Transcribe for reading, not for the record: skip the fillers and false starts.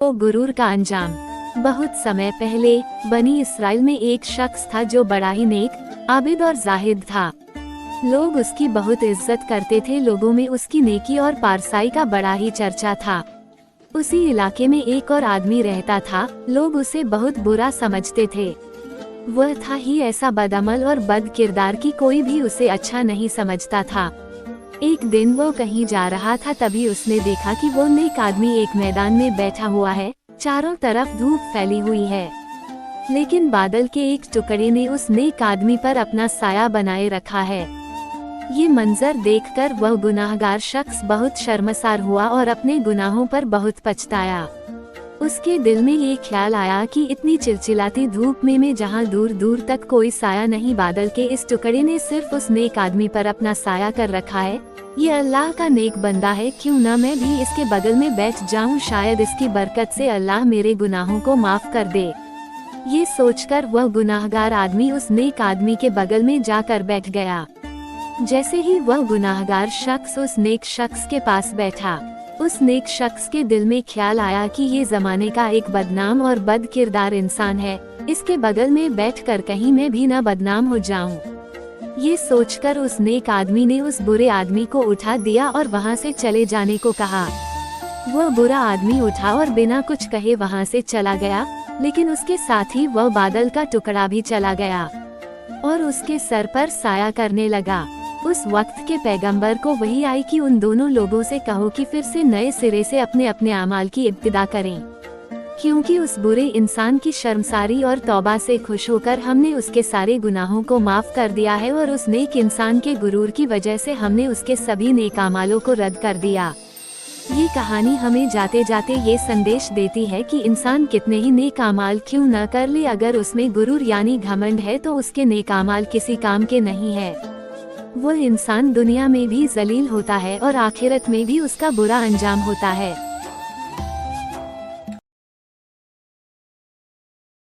ओ गुरूर का अंजाम। बहुत समय पहले बनी इसराइल में एक शख्स था जो बड़ा ही नेक, आबिद और जाहिद था। लोग उसकी बहुत इज्जत करते थे। लोगों में उसकी नेकी और पारसाई का बड़ा ही चर्चा था। उसी इलाके में एक और आदमी रहता था। लोग उसे बहुत बुरा समझते थे। वह था ही ऐसा बदअमल और बद किरदार की कोई भी उसे अच्छा नहीं समझता था। एक दिन वो कहीं जा रहा था, तभी उसने देखा कि वो नेक आदमी एक मैदान में बैठा हुआ है। चारों तरफ धूप फैली हुई है, लेकिन बादल के एक टुकड़े ने उस नेक आदमी पर अपना साया बनाए रखा है। ये मंजर देखकर वह गुनाहगार शख्स बहुत शर्मसार हुआ और अपने गुनाहों पर बहुत पछताया। उसके दिल में ये ख्याल आया कि इतनी चिलचिलाती धूप में जहाँ दूर दूर तक कोई साया नहीं, बादल के इस टुकड़े ने सिर्फ उस नेक आदमी पर अपना साया कर रखा है। ये अल्लाह का नेक बंदा है, क्यों न मैं भी इसके बगल में बैठ जाऊं, शायद इसकी बरकत से अल्लाह मेरे गुनाहों को माफ कर दे। ये सोचकर वह गुनाहगार आदमी उस नेक आदमी के बगल में जाकर बैठ गया। जैसे ही वह गुनाहगार शख्स उस नेक शख्स के पास बैठा, उस नेक शख्स के दिल में ख्याल आया कि ये जमाने का एक बदनाम और बद किरदार इंसान है। इसके बगल में बैठकर कहीं मैं भी न बदनाम हो जाऊं। ये सोचकर उस नेक आदमी ने उस बुरे आदमी को उठा दिया और वहाँ से चले जाने को कहा। वह बुरा आदमी उठा और बिना कुछ कहे वहाँ से चला गया, लेकिन उसके साथ ही वह बादल का टुकड़ा भी चला गया और उसके सर पर साया करने लगा। उस वक्त के पैगंबर को वही आई कि उन दोनों लोगों से कहो कि फिर से नए सिरे से अपने अपने अमाल की इब्तिदा करें, क्योंकि उस बुरे इंसान की शर्मसारी और तौबा से खुश होकर हमने उसके सारे गुनाहों को माफ कर दिया है और उस नेक इंसान के गुरूर की वजह से हमने उसके सभी नेक अमालों को रद्द कर दिया। ये कहानी हमें जाते जाते ये संदेश देती है कि इंसान कितने ही नेक अमाल क्यों न कर ले, अगर उसमें गुरूर यानी घमंड है तो उसके नेक अमाल किसी काम के नहीं है। वो इंसान दुनिया में भी जलील होता है और आखिरत में भी उसका बुरा अंजाम होता है।